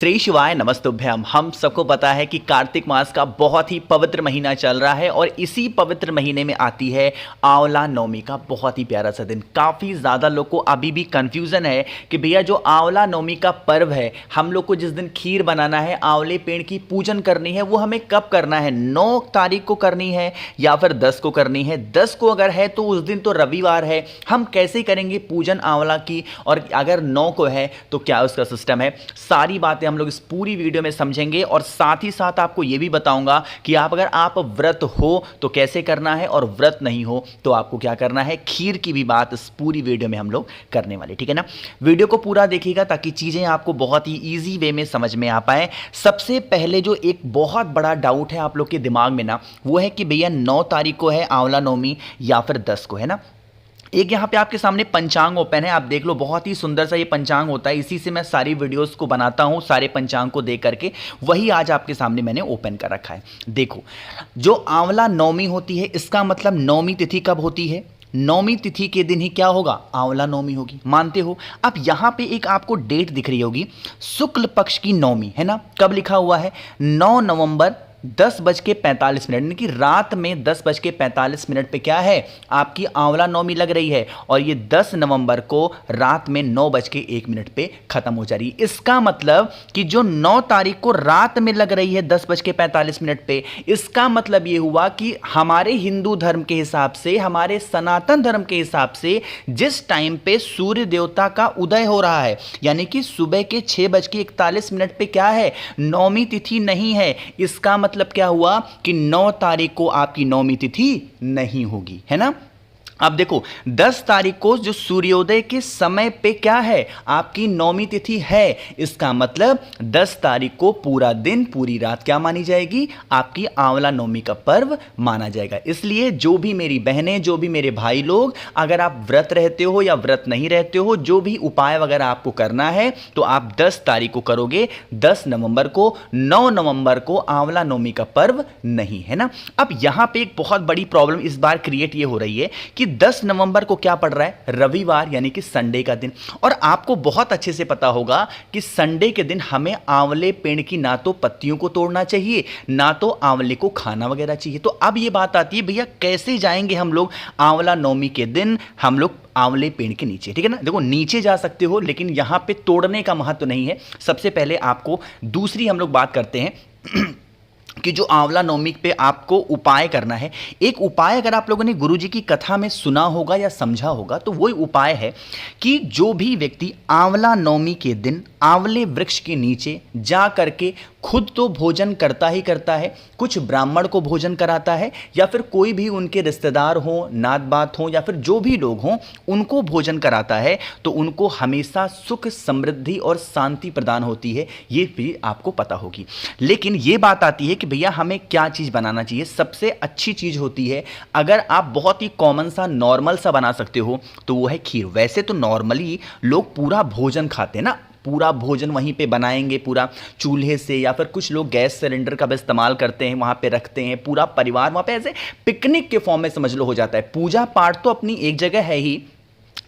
श्री शिवाय नमस्तुभ्यम। हम सबको पता है कि कार्तिक मास का बहुत ही पवित्र महीना चल रहा है और इसी पवित्र महीने में आती है आंवला नवमी का बहुत ही प्यारा सा दिन। काफ़ी ज़्यादा लोग को अभी भी कंफ्यूजन है कि भैया जो आंवला नवमी का पर्व है, हम लोग को जिस दिन खीर बनाना है, आंवले पेड़ की पूजन करनी है, वो हमें कब करना है? 9 तारीख को करनी है या फिर 10 को करनी है? 10 को अगर है तो उस दिन तो रविवार है, हम कैसे करेंगे पूजन आंवला की? और अगर 9 को है तो क्या उसका सिस्टम है? सारी बातें हम लोग इस पूरी वीडियो में समझेंगे और साथ ही साथ आपको यह भी बताऊंगा कि अगर आप व्रत हो तो कैसे करना है और व्रत नहीं हो तो आपको क्या करना है। खीर की भी बात इस पूरी वीडियो में हम लोग करने वाले, ठीक है ना। वीडियो को पूरा देखिएगा ताकि चीजें आपको बहुत ही इजी वे में समझ में आ पाए। सबसे पहले जो एक बहुत बड़ा डाउट है आप लोग के दिमाग में ना, वो है कि भैया 9 तारीख को है आंवला नवमी या फिर 10 को, है ना। एक यहाँ पे आपके सामने पंचांग ओपन है, आप देख लो, बहुत ही सुंदर सा ये पंचांग होता है। इसी से मैं सारी वीडियोस को बनाता हूँ, सारे पंचांग को देख करके वही आज आपके सामने मैंने ओपन कर रखा है। देखो, जो आंवला नवमी होती है इसका मतलब नवमी तिथि कब होती है? नवमी तिथि के दिन ही क्या होगा? आंवला नवमी होगी, मानते हो। अब यहां पे एक आपको डेट दिख रही होगी, शुक्ल पक्ष की नवमी, है ना। कब लिखा हुआ है? 9 नवंबर 10:45, यानी कि रात में 10:45 पे क्या है? आपकी आंवला नवमी लग रही है और ये 10 नवंबर को रात में 9:01 पे खत्म हो जा रही है। इसका मतलब कि जो 9 तारीख को रात में लग रही है 10:45 पे, इसका मतलब ये हुआ कि हमारे हिंदू धर्म के हिसाब से, हमारे सनातन धर्म के हिसाब से जिस टाइम पे सूर्य देवता का उदय हो रहा है, यानी कि सुबह के 6:41 पे क्या है? नवमी तिथि नहीं है। इसका मतलब क्या हुआ कि 9 तारीख को आपकी नवमी तिथि नहीं होगी, है ना। अब देखो, 10 तारीख को जो सूर्योदय के समय पे क्या है? आपकी नवमी तिथि है। इसका मतलब 10 तारीख को पूरा दिन, पूरी रात क्या मानी जाएगी? आपकी आंवला नवमी का पर्व माना जाएगा। इसलिए जो भी मेरी बहनें, जो भी मेरे भाई लोग, अगर आप व्रत रहते हो या व्रत नहीं रहते हो, जो भी उपाय वगैरह आपको करना है तो आप 10 तारीख को करोगे। 10 नवंबर को, 9 नवंबर को आंवला नवमी का पर्व नहीं, है ना। अब यहां पे एक बहुत बड़ी प्रॉब्लम इस बार क्रिएट ये हो रही है कि 10 नवंबर को क्या पड़ रहा है? रविवार, यानी कि संडे का दिन। और आपको बहुत अच्छे से पता होगा कि संडे के दिन हमें आंवले पेड़ की ना तो पत्तियों को तोड़ना चाहिए, ना तो आंवले को खाना वगैरह चाहिए। तो अब ये बात आती है, भैया कैसे जाएंगे हम लोग आंवला नवमी के दिन हम लोग आंवले पेड़ के नीचे, ठीक है ना। देखो, नीचे जा सकते हो लेकिन यहां पे तोड़ने का महत्व नहीं है। सबसे पहले आपको दूसरी हम लोग बात करते हैं कि जो आंवला नवमी पे आपको उपाय करना है। एक उपाय अगर आप लोगों ने गुरुजी की कथा में सुना होगा या समझा होगा तो वही उपाय है कि जो भी व्यक्ति आंवला नवमी के दिन आंवले वृक्ष के नीचे जा करके खुद तो भोजन करता ही करता है, कुछ ब्राह्मण को भोजन कराता है, या फिर कोई भी उनके रिश्तेदार हो, नात बात हो, या फिर जो भी लोग हों उनको भोजन कराता है, तो उनको हमेशा सुख, समृद्धि और शांति प्रदान होती है। ये भी आपको पता होगी। लेकिन ये बात आती है कि भैया हमें क्या चीज़ बनाना चाहिए। सबसे अच्छी चीज़ होती है, अगर आप बहुत ही कॉमन सा, नॉर्मल सा बना सकते हो तो वो है खीर। वैसे तो नॉर्मली लोग पूरा भोजन खाते हैं ना, पूरा भोजन वहीं पे बनाएंगे, पूरा चूल्हे से, या फिर कुछ लोग गैस सिलेंडर का भी इस्तेमाल करते हैं, वहाँ पे रखते हैं, पूरा परिवार वहाँ पे ऐसे पिकनिक के फॉर्म में समझ लो हो जाता है। पूजा पाठ तो अपनी एक जगह है ही,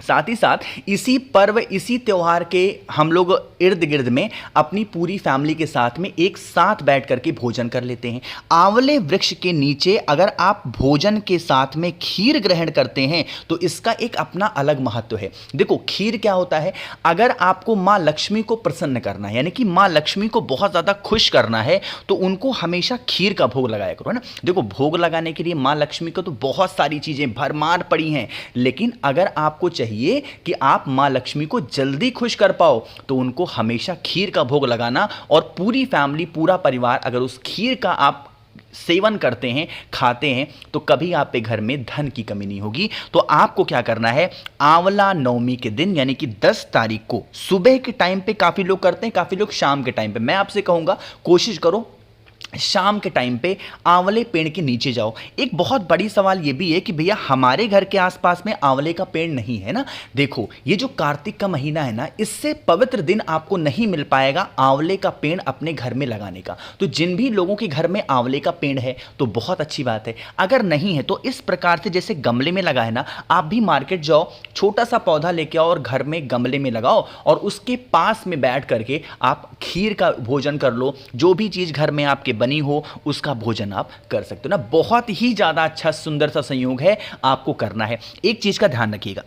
साथ ही साथ इसी पर्व, इसी त्योहार के हम लोग इर्द गिर्द में अपनी पूरी फैमिली के साथ में एक साथ बैठ करके भोजन कर लेते हैं। आंवले वृक्ष के नीचे अगर आप भोजन के साथ में खीर ग्रहण करते हैं तो इसका एक अपना अलग महत्व है। देखो, खीर क्या होता है? अगर आपको माँ लक्ष्मी को प्रसन्न करना है, यानी कि माँ लक्ष्मी को बहुत ज़्यादा खुश करना है, तो उनको हमेशा खीर का भोग लगाया करो, है ना। देखो, भोग लगाने के लिए माँ लक्ष्मी को तो बहुत सारी चीज़ें भरमार पड़ी हैं, लेकिन अगर आपको चाहिए कि आप मां लक्ष्मी को जल्दी खुश कर पाओ तो उनको हमेशा खीर का भोग लगाना, और पूरी फैमिली, पूरा परिवार अगर उस खीर का आप सेवन करते हैं, खाते हैं, तो कभी आपके घर में धन की कमी नहीं होगी। तो आपको क्या करना है? आंवला नवमी के दिन, यानी कि 10 तारीख को सुबह के टाइम पे काफी लोग करते हैं, काफी लोग शाम के टाइम पे। मैं आपसे कहूंगा कोशिश करो शाम के टाइम पे आंवले पेड़ के नीचे जाओ। एक बहुत बड़ी सवाल ये भी है कि भैया हमारे घर के आसपास में आंवले का पेड़ नहीं है ना। देखो ये जो कार्तिक का महीना है ना, इससे पवित्र दिन आपको नहीं मिल पाएगा आंवले का पेड़ अपने घर में लगाने का। तो जिन भी लोगों के घर में आंवले का पेड़ है तो बहुत अच्छी बात है, अगर नहीं है तो इस प्रकार से जैसे गमले में लगा है ना, आप भी मार्केट जाओ, छोटा सा पौधा लेके आओ और घर में गमले में लगाओ और उसके पास में बैठ करके आप खीर का भोजन कर लो। जो भी चीज़ घर में आपके बनी हो उसका भोजन आप कर सकते हो ना। बहुत ही ज़्यादा अच्छा सुंदर सा संयोग है, आपको करना है। एक चीज़ का ध्यान रखिएगा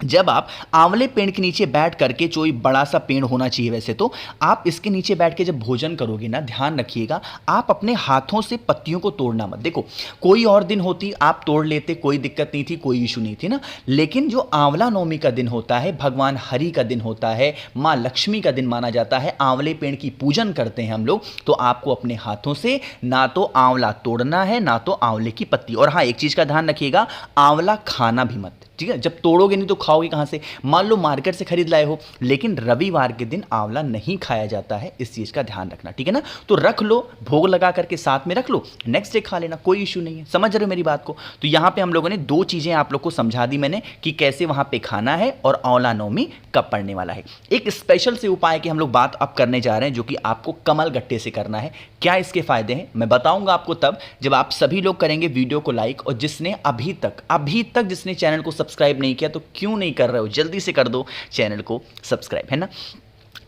जब आप आंवले पेड़ के नीचे बैठ करके, कोई बड़ा सा पेड़ होना चाहिए वैसे तो, आप इसके नीचे बैठ के जब भोजन करोगे ना, ध्यान रखिएगा आप अपने हाथों से पत्तियों को तोड़ना मत। देखो कोई और दिन होती आप तोड़ लेते, कोई दिक्कत नहीं थी, कोई इशू नहीं थी ना, लेकिन जो आंवला नवमी का दिन होता है, भगवान हरि का दिन होता है, माँ लक्ष्मी का दिन माना जाता है, आंवले पेड़ की पूजन करते हैं हम लोग, तो आपको अपने हाथों से ना तो आंवला तोड़ना है ना तो आंवले की पत्ती। और हाँ एक चीज़ का ध्यान रखिएगा, आंवला खाना भी मत, ठीक है। जब तोड़ोगे नहीं तो खाओगे कहाँ से। मान लो मार्केट से खरीद लाए हो, लेकिन रविवार के दिन आंवला नहीं खाया जाता है, इस चीज़ का ध्यान रखना, ठीक है ना। तो रख लो, भोग लगा करके साथ में रख लो, नेक्स्ट डे खा लेना, कोई इशू नहीं है। समझ रहे हो मेरी बात को। तो यहाँ पे हम लोगों ने दो चीज़ें आप लोग को समझा दी मैंने कि कैसे वहाँ पे खाना है और आंवला नवमी कब पड़ने वाला है। एक स्पेशल से उपाय की हम लोग बात अब करने जा रहे हैं, जो कि आपको कमल गट्टे से करना है। क्या इसके फायदे हैं मैं बताऊंगा आपको तब जब आप सभी लोग करेंगे वीडियो को लाइक, और जिसने अभी तक जिसने चैनल को सब्सक्राइब नहीं किया तो क्यों नहीं कर रहे हो, जल्दी से कर दो चैनल को सब्सक्राइब, है ना।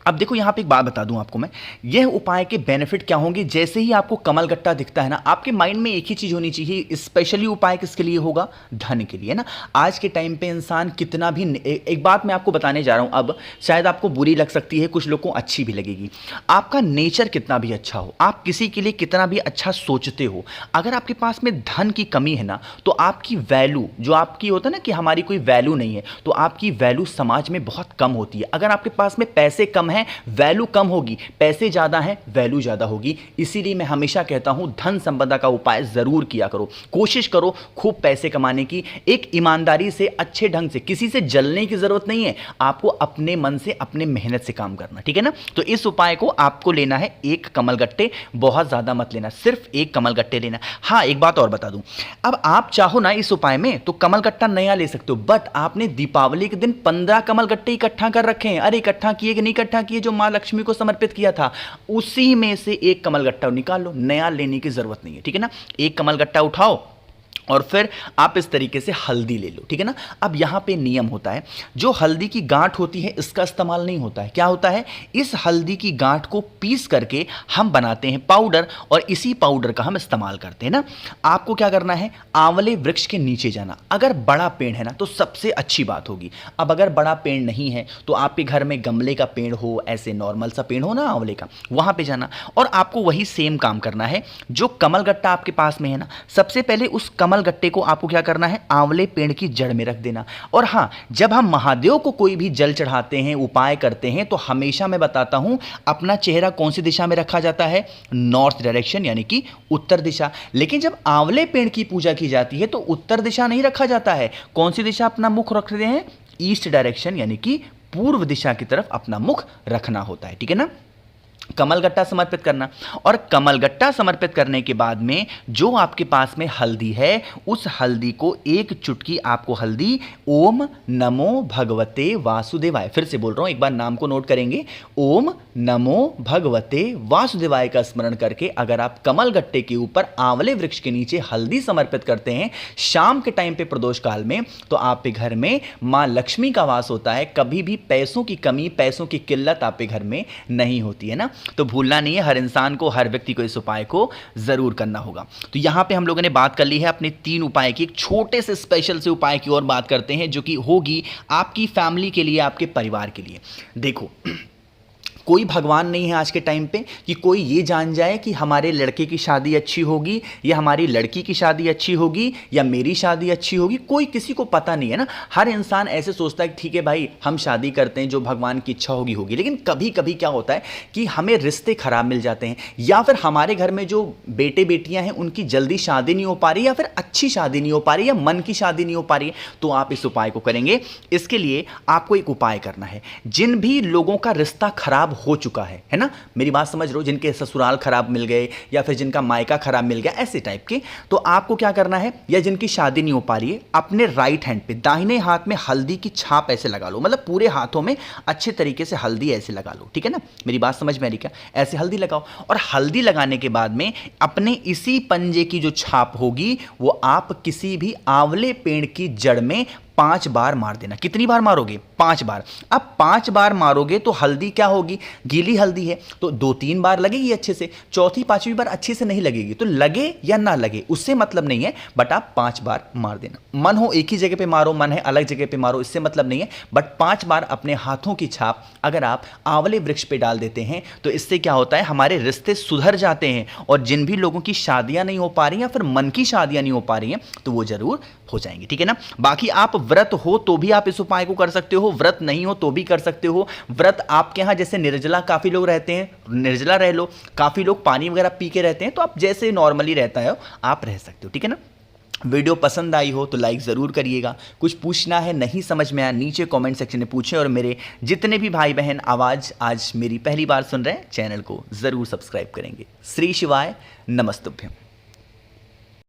अब देखो यहाँ पे एक बात बता दूं आपको मैं, यह उपाय के बेनिफिट क्या होंगे। जैसे ही आपको कमल गट्टा दिखता है ना, आपके माइंड में एक ही चीज़ होनी चाहिए, स्पेशली उपाय किसके लिए होगा, धन के लिए ना। आज के टाइम पे इंसान कितना भी एक बात मैं आपको बताने जा रहा हूँ, अब शायद आपको बुरी लग सकती है, कुछ लोग को अच्छी भी लगेगी। आपका नेचर कितना भी अच्छा हो, आप किसी के लिए कितना भी अच्छा सोचते हो, अगर आपके पास में धन की कमी है ना, तो आपकी वैल्यू जो आपकी होता है ना कि हमारी कोई वैल्यू नहीं है, तो आपकी वैल्यू समाज में बहुत कम होती है। अगर आपके पास में पैसे कम है, वैल्यू कम होगी, पैसे ज्यादा हैं, वैल्यू ज्यादा होगी। इसीलिए मैं हमेशा कहता हूं धन संपदा का उपाय जरूर किया करो, कोशिश करो खूब पैसे कमाने की, एक ईमानदारी से, अच्छे ढंग से। किसी से जलने की जरूरत नहीं है, आपको अपने मन से, अपने मेहनत से काम करना, ठीक है ना। तो इस उपाय को आपको लेना है एक कमल गट्टे, बहुत ज्यादा मत लेना, सिर्फ एक कमल गट्टे लेना। हाँ एक बात और बता दूं, अब आप चाहो ना इस उपाय में तो कमल गट्टा नया ले सकते हो, बट आपने दीपावली के दिन 15 कमल गट्टे इकट्ठा कर रखे हैं। अरे इकट्ठा किए कि नहीं इकट्ठा किए, जो मां लक्ष्मी को समर्पित किया था उसी में से एक कमल गट्टा निकाल लो, नया लेने की जरूरत नहीं है, ठीक है ना। एक कमल गट्टा उठाओ और फिर आप इस तरीके से हल्दी ले लो, ठीक है ना। अब यहां पे नियम होता है, जो हल्दी की गांठ होती है इसका इस्तेमाल नहीं होता है। क्या होता है, इस हल्दी की गांठ को पीस करके हम बनाते हैं पाउडर, और इसी पाउडर का हम इस्तेमाल करते हैं ना। आपको क्या करना है, आंवले वृक्ष के नीचे जाना। अगर बड़ा पेड़ है ना तो सबसे अच्छी बात होगी। अब अगर बड़ा पेड़ नहीं है तो आपके घर में गमले का पेड़ हो, ऐसे नॉर्मल सा पेड़ हो ना आंवले का, वहां पे जाना और आपको वही सेम काम करना है। जो कमल गट्टा आपके पास में है ना, सबसे पहले उस कमल गट्टे को आपको क्या करना है, आंवले पेड़ की जड़ में रख देना। और हाँ, जब हम महादेव को कोई भी जल चढ़ाते हैं, उपाय करते हैं, तो हमेशा मैं बताता हूं अपना चेहरा कौन सी दिशा में रखा जाता है, नॉर्थ डायरेक्शन यानी कि उत्तर दिशा। लेकिन जब आंवले पेड़ की पूजा की जाती है तो उत्तर दिशा नहीं रखा जाता है, कौन सी दिशा अपना मुख रखते हैं, ईस्ट डायरेक्शन यानी कि पूर्व दिशा की तरफ अपना मुख रखना होता है, ठीक है ना। कमल गट्टा समर्पित करना, और कमल गट्टा समर्पित करने के बाद में जो आपके पास में हल्दी है, उस हल्दी को एक चुटकी आपको हल्दी ओम नमो भगवते वासुदेवाय, फिर से बोल रहा हूं एक बार नाम को नोट करेंगे, ओम नमो भगवते वासुदेवाय का स्मरण करके अगर आप कमल गट्टे के ऊपर आंवले वृक्ष के नीचे हल्दी समर्पित करते हैं शाम के टाइम पे प्रदोष काल में, तो आपके घर में मां लक्ष्मी का वास होता है। कभी भी पैसों की कमी, पैसों की किल्लत आपके घर में नहीं होती है ना। तो भूलना नहीं है, हर इंसान को, हर व्यक्ति को इस उपाय को जरूर करना होगा। तो यहां पे हम लोगों ने बात कर ली है अपने 3 उपाय की। एक छोटे से स्पेशल से उपाय की और बात करते हैं, जो कि होगी आपकी फैमिली के लिए, आपके परिवार के लिए। देखो कोई भगवान नहीं है आज के टाइम पे कि कोई ये जान जाए कि हमारे लड़के की शादी अच्छी होगी या हमारी लड़की की शादी अच्छी होगी या मेरी शादी अच्छी होगी, कोई किसी को पता नहीं है ना। हर इंसान ऐसे सोचता है कि ठीक है भाई हम शादी करते हैं, जो भगवान की इच्छा होगी होगी। लेकिन कभी कभी क्या होता है कि हमें रिश्ते खराब मिल जाते हैं, या फिर हमारे घर में जो बेटे बेटियां हैं उनकी जल्दी शादी नहीं हो पा रही, या फिर अच्छी शादी नहीं हो पा रही, या मन की शादी नहीं हो पा रही है। तो आप इस उपाय को करेंगे। इसके लिए आपको एक उपाय करना है, जिन भी लोगों का रिश्ता खराब खराब हो चुका है ना, मेरी बात समझ रहे हो, जिनके ससुराल खराब मिल गए या फिर जिनका मायका खराब मिल गया, ऐसे टाइप के, तो आपको क्या करना है, या जिनकी शादी नहीं हो पा रही है, अपने राइट हैंड पे दाहिने हाथ में हल्दी की छाप ऐसे लगा लो, मतलब पूरे हाथों में अच्छे तरीके से हल्दी ऐसे लगा लो, ठीक है ना, मेरी बात समझ में आ रही क्या, ऐसे हल्दी लगाओ। और हल्दी लगाने के बाद में अपने इसी पंजे की जो छाप होगी वो आप किसी भी आंवले पेड़ की जड़ में 5 बार मार देना। कितनी बार मारोगे? 5 बार। अब 5 बार मारोगे तो हल्दी क्या होगी, गीली हल्दी है तो 2-3 बार लगेगी अच्छे से, चौथी पांचवी बार अच्छे से नहीं लगेगी, तो लगे या ना लगे उससे मतलब नहीं है, बट आप 5 बार मार देना। मन हो एक ही जगह पे मारो, मन है अलग जगह पे मारो, इससे मतलब नहीं है, बट 5 बार अपने हाथों की छाप अगर आप आंवले वृक्ष पे डाल देते हैं तो इससे क्या होता है, हमारे रिश्ते सुधर जाते हैं, और जिन भी लोगों की शादियां नहीं हो पा रही या फिर मन की शादियां नहीं हो पा रही हैं तो वो जरूर हो जाएंगी, ठीक है ना। बाकी आप व्रत हो तो भी आप इस उपाय को कर सकते हो, व्रत नहीं हो तो भी कर सकते हो। व्रत आपके यहां जैसे निर्जला काफी लोग रहते हैं, निर्जला रह लो, काफी लोग पानी वगैरह पी के रहते हैं, तो आप जैसे नॉर्मली रहता है आप रह सकते हो, ठीक है ना। वीडियो पसंद आई हो तो लाइक ज़रूर करिएगा। कुछ पूछना है, नहीं समझ में आया, नीचे कमेंट सेक्शन में पूछें, और मेरे जितने भी भाई बहन आवाज़ आज मेरी पहली बार सुन रहे हैं चैनल को ज़रूर सब्सक्राइब करेंगे। श्री शिवाय, नमस्तुभ्यम।